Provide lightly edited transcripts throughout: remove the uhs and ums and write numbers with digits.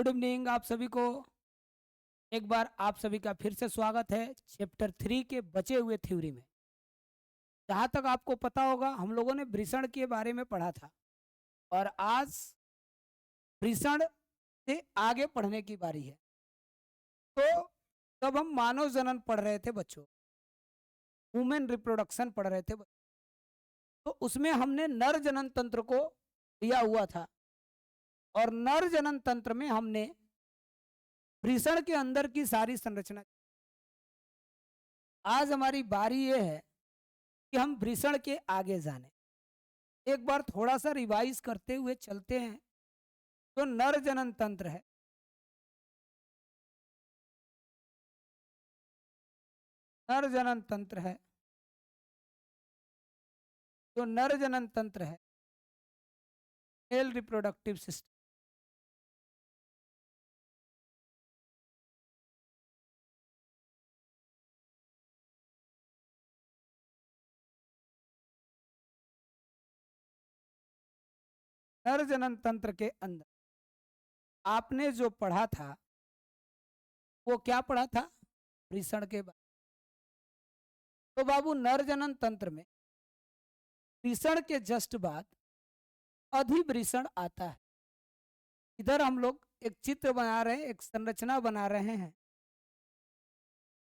Good evening आप सभी को। एक बार आप सभी का फिर से स्वागत है चैप्टर 3 के बचे हुए थ्योरी में। जहाँ तक आपको पता होगा हम लोगों ने वृषण के बारे में पढ़ा था और आज वृषण से आगे पढ़ने की बारी है। तो तब हम मानव जनन पढ़ रहे थे बच्चों, वुमेन रिप्रोडक्शन पढ़ रहे थे बच्चों। तो उसमें हमने नर जनन तंत्र को लिया हुआ था और नर जनन तंत्र में हमने वृषण के अंदर की सारी संरचना। आज हमारी बारी यह है कि हम वृषण के आगे जाने, एक बार थोड़ा सा रिवाइज करते हुए चलते हैं। तो नर जनन तंत्र है, नर जनन तंत्र है, तो नर जनन तंत्र है मेल रिप्रोडक्टिव सिस्टम। नर जनन तंत्र के अंदर आपने जो पढ़ा था वो क्या पढ़ा था? वृषण के बाद। तो बाबू नर जनन तंत्र में वृषण के जस्ट बाद अधिवृषण आता है। इधर हम लोग एक चित्र बना रहे हैं, एक संरचना बना रहे हैं,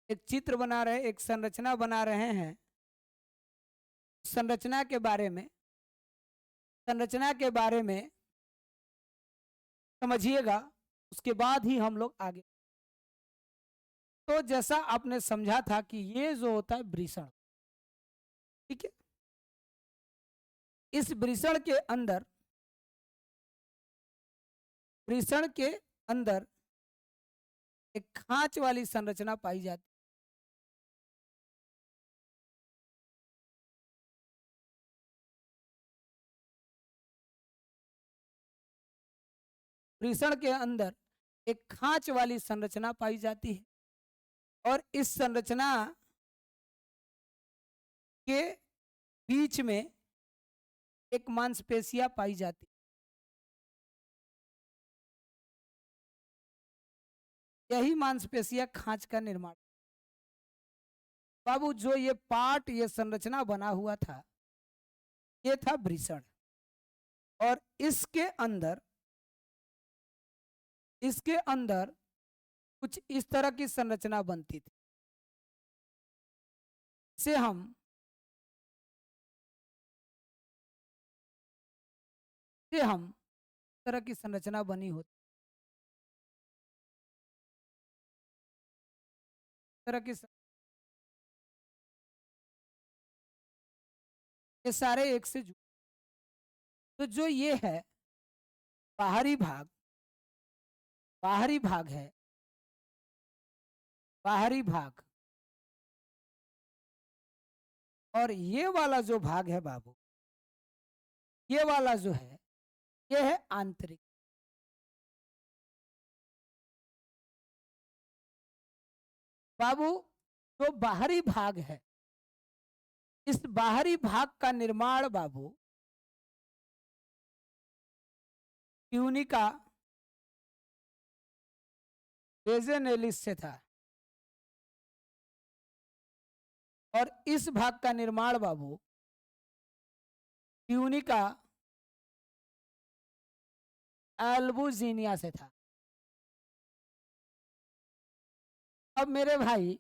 एक चित्र बना रहे हैं, एक संरचना बना रहे हैं। संरचना के बारे में समझिएगा, उसके बाद ही हम लोग आगे। तो जैसा आपने समझा था कि ये जो होता है वृषण, ठीक है, इस वृषण के अंदर एक खांच वाली संरचना पाई जाती। वृषण के अंदर एक खांच वाली संरचना पाई जाती है और इस संरचना के बीच में एक मांसपेशियां पाई जाती। यही मांसपेशियां खांच का निर्माण। बाबू जो ये पार्ट, ये संरचना बना हुआ था, ये था वृषण। और इसके अंदर कुछ इस तरह की संरचना बनती थी। इसे हम तरह की संरचना बनी होती, तरह की ये सारे एक से जुड़े। तो जो ये है बाहरी भाग है, बाहरी भाग, और ये वाला जो भाग है बाबू, ये वाला जो है ये है आंतरिक। बाबू जो बाहरी भाग है, इस बाहरी भाग का निर्माण बाबू ट्यूनिका वेजेनेलिस से था और इस भाग का निर्माण बाबू ट्यूनिका एल्बुजिनिया से था। अब मेरे भाई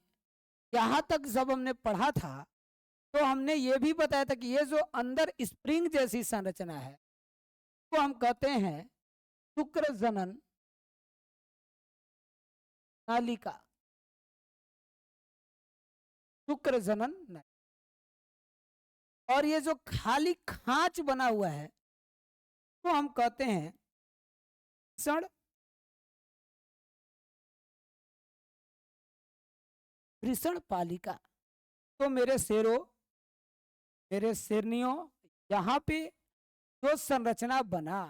यहां तक जब हमने पढ़ा था तो हमने ये भी बताया था कि ये जो अंदर स्प्रिंग जैसी संरचना है वो हम कहते हैं शुक्र जनन नालिका, शुक्र जनन नालिका। और ये जो खाली खांच बना हुआ है तो हम कहते हैं वृषण वृषण पालिका। तो मेरे शेरों, मेरे शेरनियों, यहाँ पे जो संरचना बना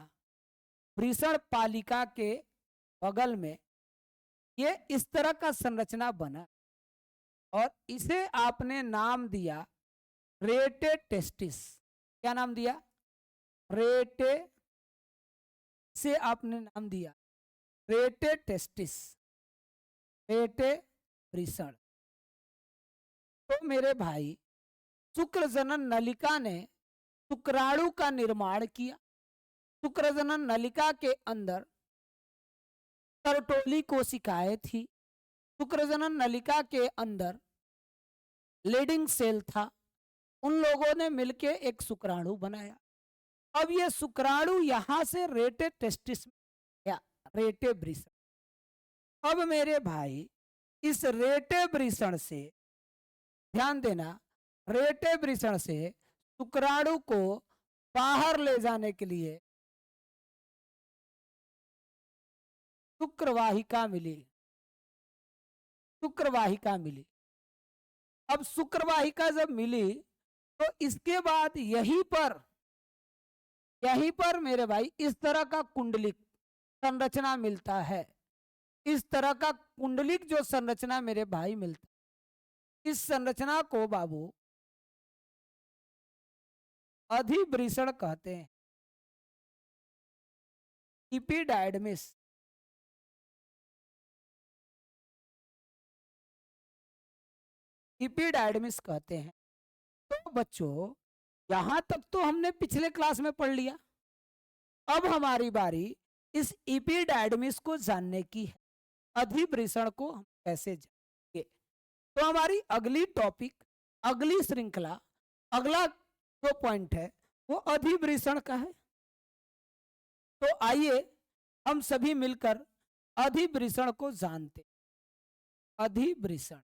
वृषण पालिका के बगल में, ये इस तरह का संरचना बना और इसे आपने नाम दिया रेटे टेस्टिस। क्या नाम दिया? रेटे से आपने नाम दिया रेटे टेस्टिस, रेटे वृषण। तो मेरे भाई शुक्र जनन नलिका ने शुक्राणु का निर्माण किया। शुक्र जनन नलिका के अंदर तरटोली कोशिकाएं थी। शुक्र जनन नलिका के अंदर लीडिंग सेल था। उन लोगों ने मिलकर एक शुक्राणु बनाया। अब ये शुक्राणु यहां से रेटे टेस्टिस या रेटे वृषण। अब मेरे भाई इस रेटे वृषण से, ध्यान देना, रेटे वृषण से शुक्राणु को बाहर ले जाने के लिए शुक्रवाहिका मिली। शुक्रवाहिका मिली। अब शुक्रवाहिका जब मिली तो इसके बाद यहीं पर मेरे भाई इस तरह का कुंडलिक संरचना मिलता है। इस तरह का कुंडलिक जो संरचना मेरे भाई मिलता, इस संरचना को बाबू अधिवृषण कहते हैं, इपिडायडमिस। इपिडायडमिस कहते हैं। तो बच्चों यहां तक तो हमने पिछले क्लास में पढ़ लिया। अब हमारी बारी इस इपिडायडमिस को जानने की है। अधिवृषण को हम कैसे जानेंगे? तो हमारी अगली टॉपिक, अगली श्रृंखला, अगला जो पॉइंट है वो अधिवृषण का है। तो आइए हम सभी मिलकर अधिवृषण को जानते। अधिवृषण,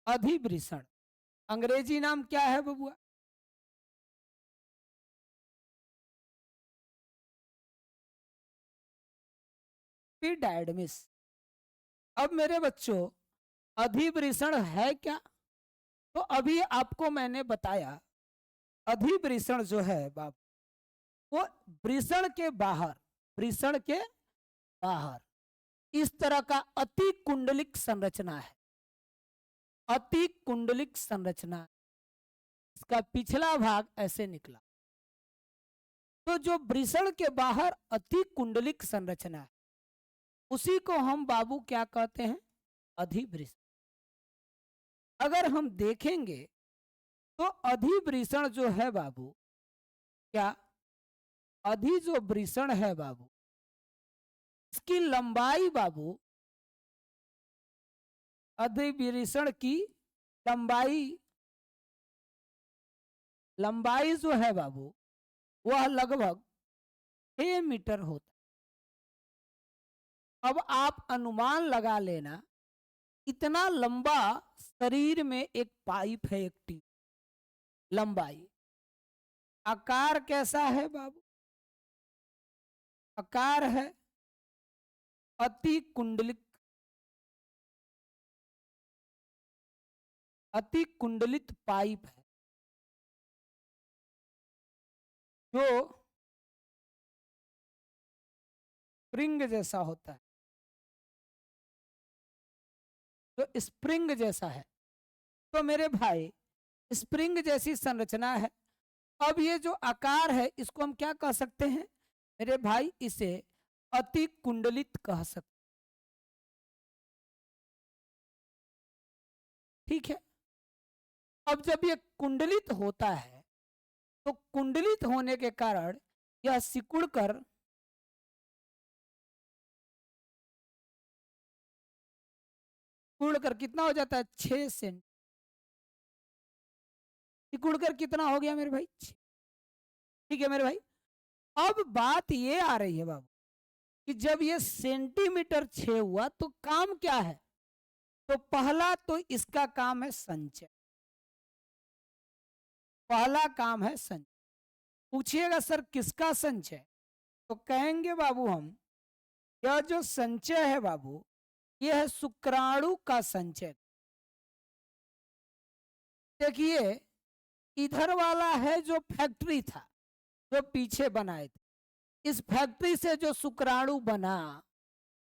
अधिवृषण अंग्रेजी नाम क्या है बबुआ? एपिडायडमिस। अब मेरे बच्चों अधिवृषण है क्या? तो अभी आपको मैंने बताया अधिवृषण जो है बाबू वो वृषण के बाहर, वृषण के बाहर इस तरह का अति कुंडलिक संरचना है। अति कुंडलिक संरचना, इसका पिछला भाग ऐसे निकला। तो जो वृषण के बाहर अति कुंडलिक संरचना है उसी को हम बाबू क्या कहते हैं? अधिवृषण। अगर हम देखेंगे तो अधिवृषण जो है बाबू, क्या अधि जो वृषण है बाबू, इसकी लंबाई बाबू, अधिवृषण की लंबाई जो है बाबू वह लगभग 6 मीटर होता। अब आप अनुमान लगा लेना, इतना लंबा शरीर में एक पाइप है, एक ट्यूब। लंबाई, आकार कैसा है बाबू? आकार है अति कुंडलिक, अति कुंडलित पाइप है जो स्प्रिंग जैसा होता है, जो स्प्रिंग जैसा है। तो मेरे भाई स्प्रिंग जैसी संरचना है। अब ये जो आकार है इसको हम क्या कह सकते हैं मेरे भाई? इसे अति कुंडलित कह सकते। ठीक है। अब जब ये कुंडलित होता है तो कुंडलित होने के कारण यह सिकुड़कर कितना हो जाता है? 6 सेंट। सिकुड़कर कितना हो गया मेरे भाई? 6। ठीक है मेरे भाई। अब बात ये आ रही है बाबू कि जब ये सेंटीमीटर 6 हुआ तो काम क्या है? तो पहला तो इसका काम है संचय। पहला काम है संचय। पूछिएगा सर किसका संचय? तो कहेंगे बाबू हम, यह जो संचय है बाबू यह है शुक्राणु का संचय। देखिए इधर वाला है जो फैक्ट्री था, जो पीछे बनाए थे, इस फैक्ट्री से जो शुक्राणु बना,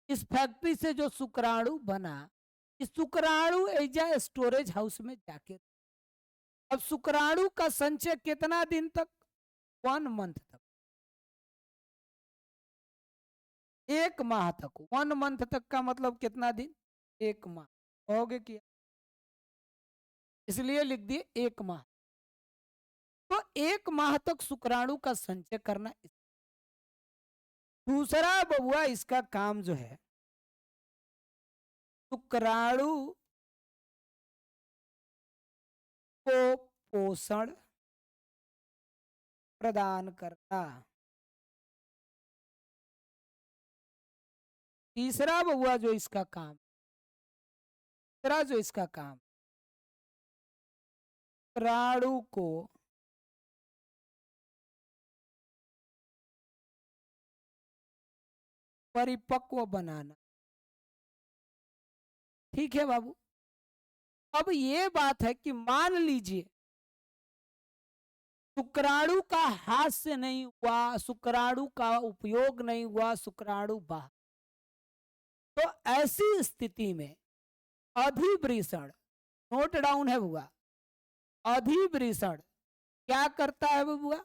इस फैक्ट्री से जो शुक्राणु बना, इस शुक्राणु एजा स्टोरेज हाउस में जाके, अब शुक्राणु का संचय कितना दिन तक? 1 मंथ तक। 1 माह तक, 1 मंथ तक का मतलब कितना दिन? 1 माह। कहोगे कि इसलिए लिख दिए 1 माह। तो 1 माह तक शुक्राणु का संचय करना। दूसरा बबुआ इसका काम जो है, शुक्राणु को पोषण प्रदान करना। तीसरा बबुआ जो इसका काम, तीसरा जो इसका काम, शुक्राणु को परिपक्व बनाना। ठीक है बाबू। अब ये बात है कि मान लीजिए शुक्राणु का हाथ से नहीं हुआ, शुक्राणु का उपयोग नहीं हुआ, शुक्राणु बाहर, तो ऐसी स्थिति में अधिवृषण, नोट डाउन है बुआ, अधिवृषण क्या करता है बुआ?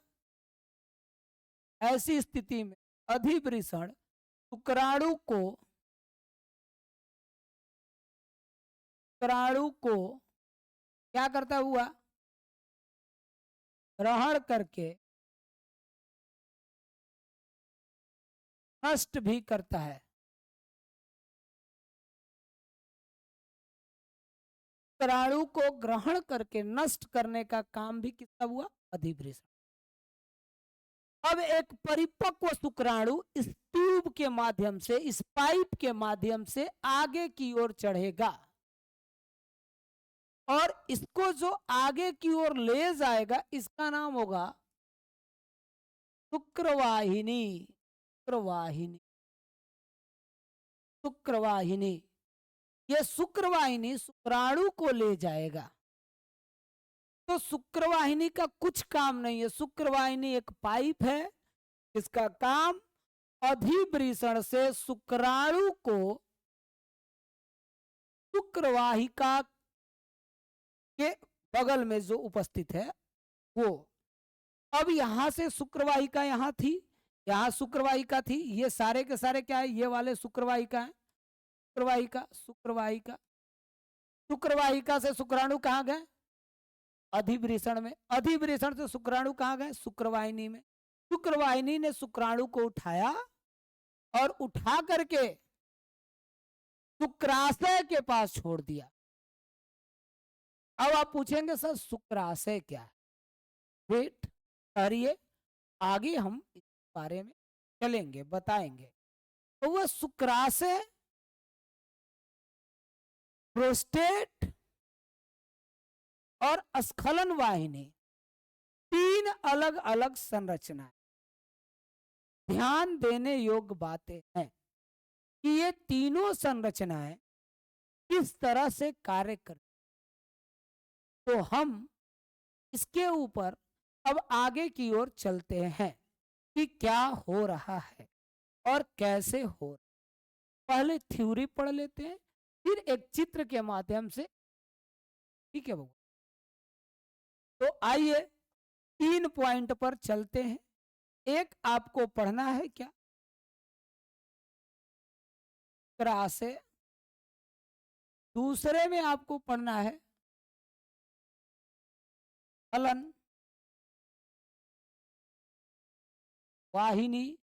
ऐसी स्थिति में अधिवृषण शुक्राणु को क्या करता हुआ? ग्रहण करके नष्ट भी करता है। शुक्राणु को ग्रहण करके नष्ट करने का काम भी किसका हुआ? अधिवृषण। अब एक परिपक्व शुक्राणु इस ट्यूब के माध्यम से, इस पाइप के माध्यम से आगे की ओर चढ़ेगा और इसको जो आगे की ओर ले जाएगा इसका नाम होगा शुक्रवाहिनी। शुक्रवाहिनी, शुक्रवाहिनी। ये शुक्रवाहिनी शुक्राणु को ले जाएगा। तो शुक्रवाहिनी का कुछ काम नहीं है। शुक्रवाहिनी एक पाइप है, इसका काम अधिवृषण से शुक्राणु को शुक्रवाहिका के बगल में जो उपस्थित है वो, अब यहां से शुक्रवाहिका यहां थी, यहां शुक्रवाहिका थी, ये सारे के सारे क्या है? ये वाले शुक्रवाहिका है। शुक्रवाहिका, शुक्रवाहिका, शुक्रवाहिका से शुक्राणु कहां गए? अधिवृषण में। अधिवृषण से शुक्राणु कहां गए? शुक्रवाहिनी में। शुक्रवाहिनी ने शुक्राणु को उठाया और उठा करके शुक्राशय के पास छोड़ दिया। अब आप पूछेंगे सर शुक्राशय क्या है? वेट करिए, आगे हम इस बारे में चलेंगे, बताएंगे। तो वह शुक्राशय, प्रोस्टेट और स्खलन वाहिनी, 3 अलग अलग संरचनाएं। ध्यान देने योग्य बातें हैं कि ये तीनों संरचनाएं किस तरह से कार्य करती, तो हम इसके ऊपर अब आगे की ओर चलते हैं कि क्या हो रहा है और कैसे हो रहा है। पहले थ्योरी पढ़ लेते हैं, फिर एक चित्र के माध्यम से। ठीक है बाबू, तो आइए 3 पॉइंट पर चलते हैं। एक आपको पढ़ना है क्या? शुक्राशय। दूसरे में आपको पढ़ना है स्खलन वाहिनी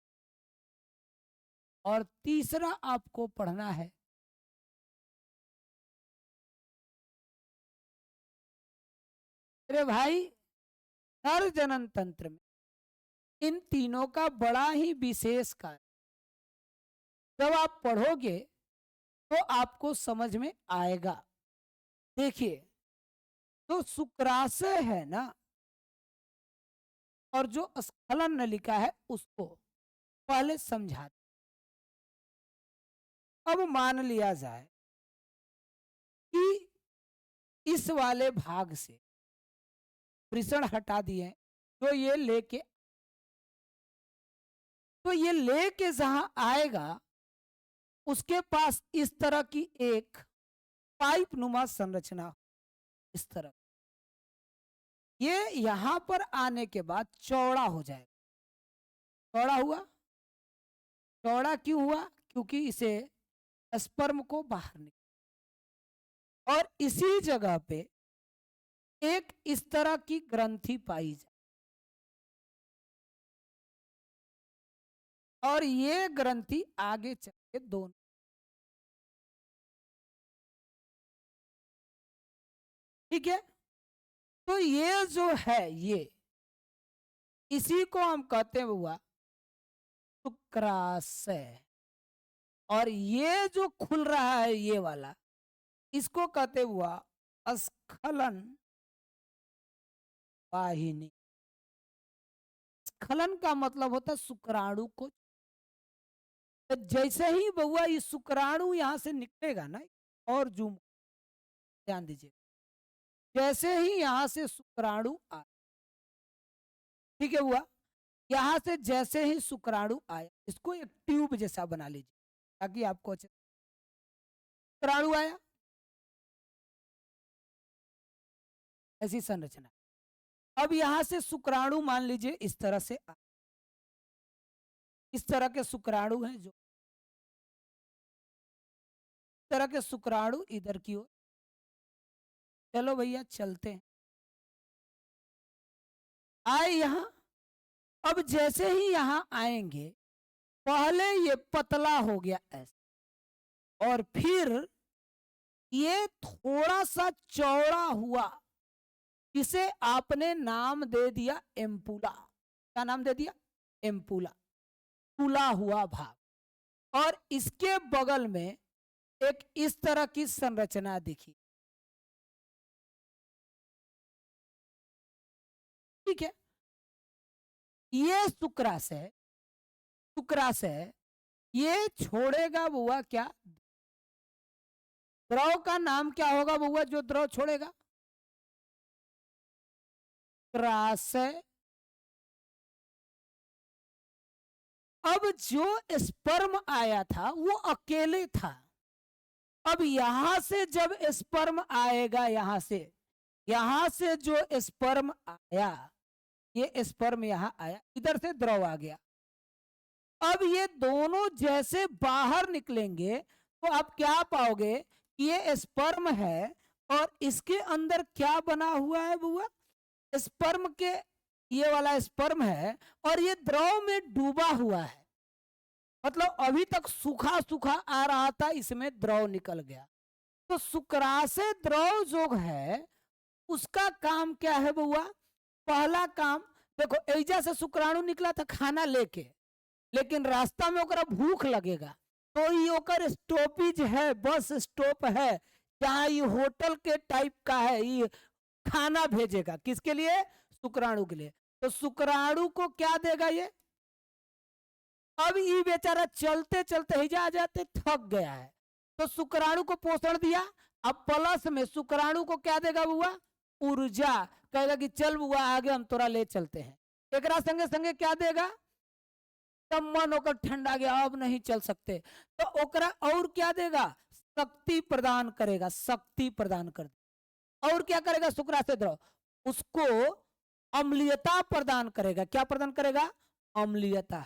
और तीसरा आपको पढ़ना है अरे भाई नर जनन तंत्र में इन तीनों का बड़ा ही विशेष कार्य। जब आप पढ़ोगे तो आपको समझ में आएगा। देखिए, तो शुक्राशय है ना, और जो स्खलन ने लिखा है उसको पहले समझा। अब मान लिया जाए कि इस वाले भाग से वृषण हटा दिए, तो ये लेके, तो ये लेके जहां आएगा उसके पास इस तरह की एक पाइप नुमा संरचना, इस तरह ये यहां पर आने के बाद चौड़ा हो जाएगा। चौड़ा हुआ, चौड़ा क्यों हुआ? क्योंकि इसे स्पर्म को बाहर निकल, और इसी जगह पे एक इस तरह की ग्रंथि पाई जाए, और ये ग्रंथि आगे चल के दोनों, ठीक है। तो ये जो है, ये इसी को हम कहते हैं हुआ शुक्राशय, और ये जो खुल रहा है ये वाला, इसको कहते हुआ स्खलन वाहिनी। स्खलन का मतलब होता है शुक्राणु को, तो जैसे ही बउआ ये शुक्राणु यहां से निकलेगा ना, और जूम ध्यान दीजिए, जैसे ही यहां से शुक्राणु आ, ठीक है हुआ, यहां से जैसे ही शुक्राणु आया, इसको एक ट्यूब जैसा बना लीजिए ताकि आपको अच्छे, शुक्राणु आया, ऐसी संरचना। अब यहां से शुक्राणु मान लीजिए इस तरह से इस तरह के शुक्राणु हैं, जो इस तरह के शुक्राणु इधर की ओर, चलो भैया चलते हैं, आए यहां। अब जैसे ही यहां आएंगे, पहले ये पतला हो गया ऐसा, और फिर ये थोड़ा सा चौड़ा हुआ, इसे आपने नाम दे दिया एम्पुला। क्या नाम दे दिया? एम्पुला, फूला हुआ भाग। और इसके बगल में एक इस तरह की संरचना दिखी, ठीक है। ये शुक्राशय, शुक्राशय ये छोड़ेगा बुआ क्या? द्रव का नाम क्या होगा बुआ जो द्रव छोड़ेगा? शुक्राशय। अब जो स्पर्म आया था वो अकेले था, अब यहां से जब स्पर्म आएगा, यहां से जो स्पर्म आया, ये स्पर्म यहां आया, इधर से द्रव आ गया। अब ये दोनों जैसे बाहर निकलेंगे तो आप क्या पाओगे? ये स्पर्म है, और इसके अंदर क्या बना हुआ है बुआ? स्पर्म के, ये वाला स्पर्म है, और ये द्रव में डूबा हुआ है, मतलब अभी तक सूखा सूखा आ रहा था, इसमें द्रव निकल गया। तो शुक्राशय द्रव जो है उसका काम क्या है बुआ? पहला काम देखो, ऐजा से शुक्राणु निकला था खाना लेके, लेकिन रास्ता में ओकरा भूख लगेगा, तो ये ओकर स्टॉपेज है, बस स्टॉप है, जहां ये होटल के टाइप का है, ये खाना भेजेगा किसके लिए? शुक्राणु के लिए। तो शुक्राणु को क्या देगा ये? अब ये बेचारा चलते चलते हिजा आ जाते थक गया है, तो शुक्राणु को पोषण दिया। अब प्लस में शुक्राणु को क्या देगा बुआ? ऊर्जा, कहेगा कि चल बुआ आगे हम तोरा ले चलते हैं। एकरा संगे संगे क्या देगा? तब मन होकर ठंडा गया, अब नहीं चल सकते, तो ओकरा और क्या देगा? शक्ति प्रदान करेगा, शक्ति प्रदान कर दे। और क्या करेगा शुक्राशय द्रव? उसको अम्लीयता प्रदान करेगा। क्या प्रदान करेगा? अम्लीयता,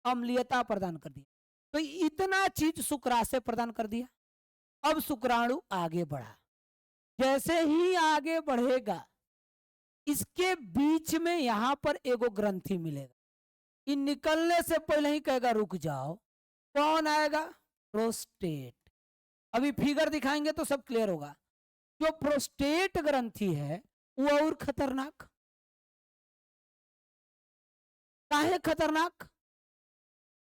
अम्लीयता प्रदान कर दिया। तो इतना चीज शुक्राशय प्रदान कर दिया। अब शुक्राणु आगे बढ़ा, जैसे ही आगे बढ़ेगा, इसके बीच में यहां पर एगो ग्रंथि मिलेगा, ये निकलने से पहले ही कहेगा रुक जाओ। कौन आएगा? प्रोस्टेट। अभी फिगर दिखाएंगे तो सब क्लियर होगा। जो प्रोस्टेट ग्रंथि है वो और खतरनाक। काहे खतरनाक?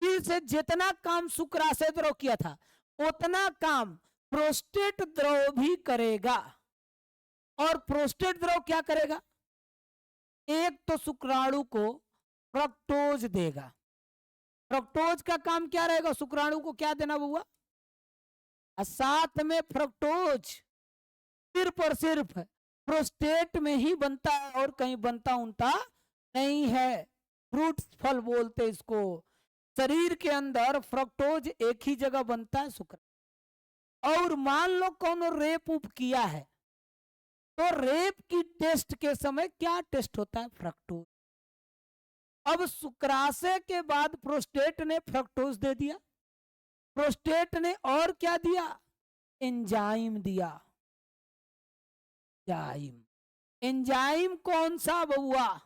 फिर से जितना काम शुक्राशय द्रव किया था उतना काम प्रोस्टेट द्रव भी करेगा। और प्रोस्टेट द्रव क्या करेगा? एक तो शुक्राणु को फ्रक्टोज देगा। फ्रक्टोज का काम क्या रहेगा? शुक्राणु को क्या देना बुआ? साथ में फ्रक्टोज सिर्फ और सिर्फ प्रोस्टेट में ही बनता है, और कहीं बनता उनता नहीं है। फ्रूट्स फल बोलते इसको। शरीर के अंदर फ्रक्टोज एक ही जगह बनता है, शुक्र। और मान लो कौन रेप उप किया है, तो रेप की टेस्ट के समय क्या टेस्ट होता है? फ्रक्टोज। अब शुक्राशय के बाद प्रोस्टेट ने फ्रक्टोज दे दिया, प्रोस्टेट ने और क्या दिया, एंजाइम दिया। एंजाइम, एंजाइम कौन सा बउआ,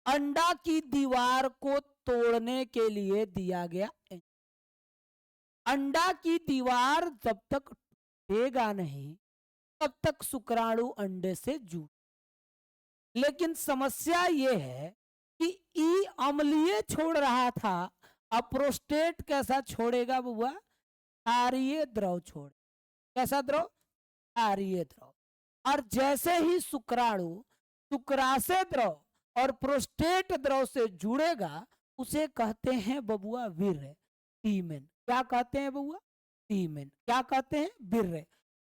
अंडा की दीवार को तोड़ने के लिए दिया गया। अंडा की दीवार जब तक टूटेगा नहीं तब तक शुक्राणु अंडे से जुड़, लेकिन समस्या यह है कि ई अम्लीय छोड़ रहा था, अब प्रोस्टेट कैसा छोड़ेगा बुआ, क्षारीय द्रव छोड़। कैसा द्रव, क्षारीय द्रव। और जैसे ही शुक्राणु शुक्राशय द्रव और प्रोस्टेट द्रव से जुड़ेगा उसे कहते हैं बबुआ वीर्य, सीमेन। क्या कहते हैं बबुआ, सीमेन। क्या कहते हैं, वीर्य।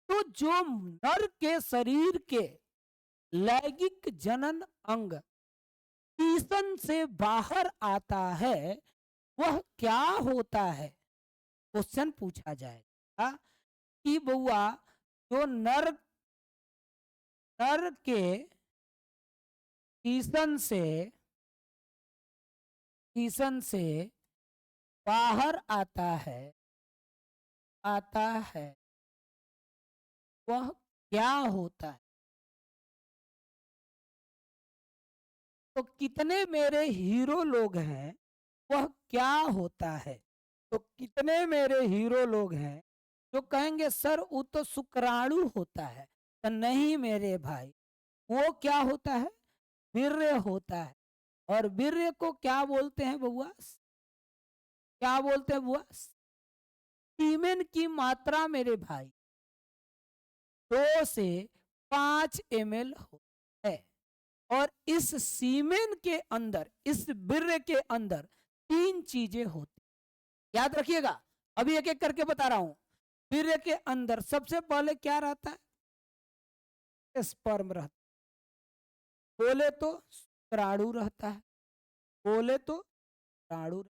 तो जो नर के शरीर के लैंगिक जनन अंग टीसन से बाहर आता है वह क्या होता है, क्वेश्चन पूछा जाएगा कि बउआ जो नर के टीसन से बाहर आता है वह क्या होता है। तो कितने मेरे हीरो लोग हैं, वह क्या होता है। तो कितने मेरे हीरो लोग हैं जो कहेंगे सर वो तो शुक्राणु होता है। तो नहीं मेरे भाई, वो क्या होता है, वीर्य होता है। और वीर्य को क्या बोलते हैं बउआ, क्या बोलते हैं बुआ, सीमेन की मात्रा मेरे भाई 2 से 5 ml है। और इस सीमेन के अंदर, इस वीर्य के अंदर 3 चीजें होती, याद रखिएगा, अभी एक एक करके बता रहा हूं। वीर्य के अंदर सबसे पहले क्या रहता है, स्पर्म रहता है, बोले तो शुक्राणु रहता है, बोले तो शुक्राणु,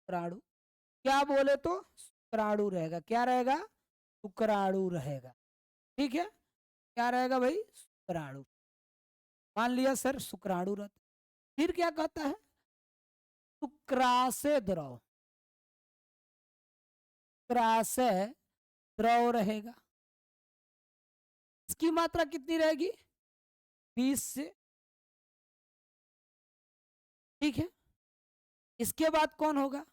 शुक्राणु क्या बोले तो शुक्राणु रहेगा। क्या रहेगा, शुक्राणु रहेगा। ठीक है, क्या रहेगा भाई, शुक्राणु। मान लिया सर शुक्राणु रहता। फिर क्या कहता है, शुक्राशय द्रव, शुक्राशय द्रव रहेगा। इसकी मात्रा कितनी रहेगी, 20 से। ठीक है, इसके बाद कौन होगा,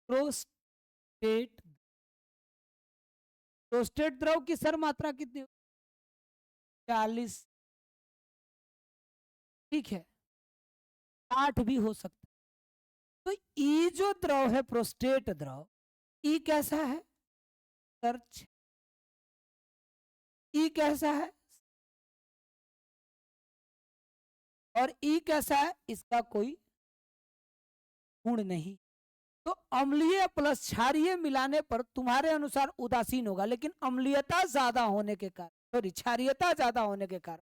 प्रोस्टेट। प्रोस्टेट द्रव की सर मात्रा कितनी, 40। ठीक है, 8 भी हो सकता है। तो ई जो द्रव है प्रोस्टेट द्रव, ई कैसा है सर, ई कैसा है, और ई कैसा है, इसका कोई गुण नहीं। तो अम्लीय प्लस क्षारीय मिलाने पर तुम्हारे अनुसार उदासीन होगा, लेकिन अम्लीयता ज्यादा होने के कारण, सॉरी क्षारीयता ज्यादा होने के कारण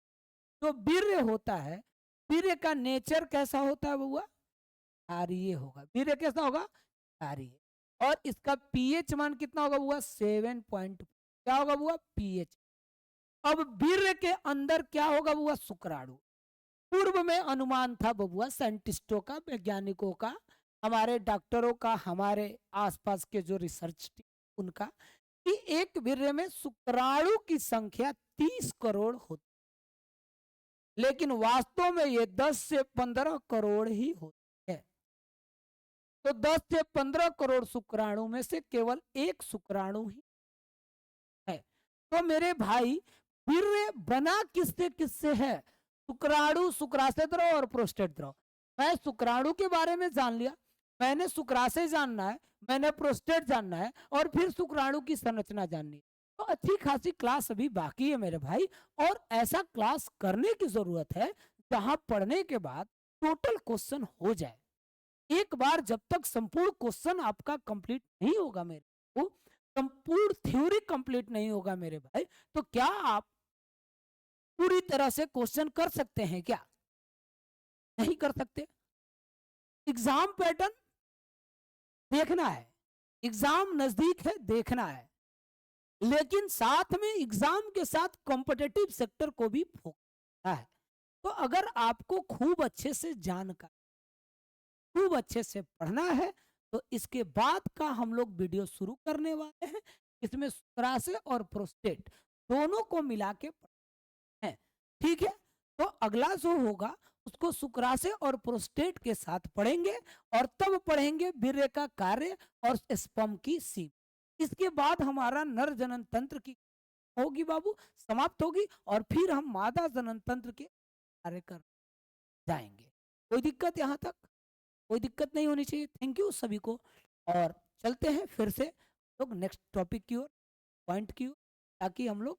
जो वीर्य होता है, वीर्य का नेचर कैसा होता है बउआ, क्षारीय होगा। वीर्य कैसा होगा, क्षारीय। और इसका पीएच मान कितना होगा बुआ, 7. क्या होगा बुआ, पीएच। अब वीर्य के अंदर क्या होगा बुआ, शुक्राणु। पूर्व में अनुमान था बबुआ साइंटिस्टों का, वैज्ञानिकों का, हमारे डॉक्टरों का, हमारे आसपास के जो रिसर्च उनका, कि एक वीर्य में शुक्राणु की संख्या 30 करोड़ होती, लेकिन वास्तव में ये 10 से 15 करोड़ ही होती है। तो 10 से 15 करोड़ शुक्राणु में से केवल एक शुक्राणु ही है। तो मेरे भाई वीर्य बना किससे किससे है, शुक्राणु, शुक्राशय द्रव और प्रोस्टेट द्रव। मैं शुक्राणु के बारे में जान लिया, मैंने शुक्राशय जानना है, मैंने प्रोस्टेट जानना है, और फिर शुक्राणु की संरचना जाननी है। तो अच्छी खासी क्लास अभी बाकी है मेरे भाई, और ऐसा क्लास करने की जरूरत है जहां पढ़ने के बाद टोटल क्वेश्चन हो जाए। एक बार जब तक संपूर्ण क्वेश्चन आपका कंप्लीट नहीं होगा, मेरे को संपूर्ण थ्योरी कंप्लीट नहीं होगा मेरे भाई, तो क्या आप पूरी तरह से क्वेश्चन कर सकते हैं क्या, नहीं कर सकते। एग्जाम पैटर्न देखना है, एग्जाम नजदीक है, देखना है, लेकिन साथ में एग्जाम के साथ कॉम्पिटिटिव सेक्टर को भी फोकस है। तो अगर आपको खूब अच्छे से जानकारी, खूब अच्छे से पढ़ना है, तो इसके बाद का हम लोग वीडियो शुरू करने वाले हैं। इसमें शुक्राशय और प्रोस्टेट दोनों को मिला के हैं, ठीक है। तो अगला जो होगा उसको शुक्राशय और प्रोस्टेट के साथ पढ़ेंगे, और तब पढ़ेंगे वीर्य का कार्य और स्पर्म की सीमा। इसके बाद हमारा नर जनन तंत्र की होगी बाबू, समाप्त होगी, और फिर हम मादा जनन तंत्र के कार्य कर जाएंगे। कोई दिक्कत यहाँ तक? कोई दिक्कत नहीं होनी चाहिए। थैंक यू सभी को। और चलते हैं फिर से लोग नेक्स्ट टॉपिक की ओर, पॉइंट की ओर, ताकि हम लोग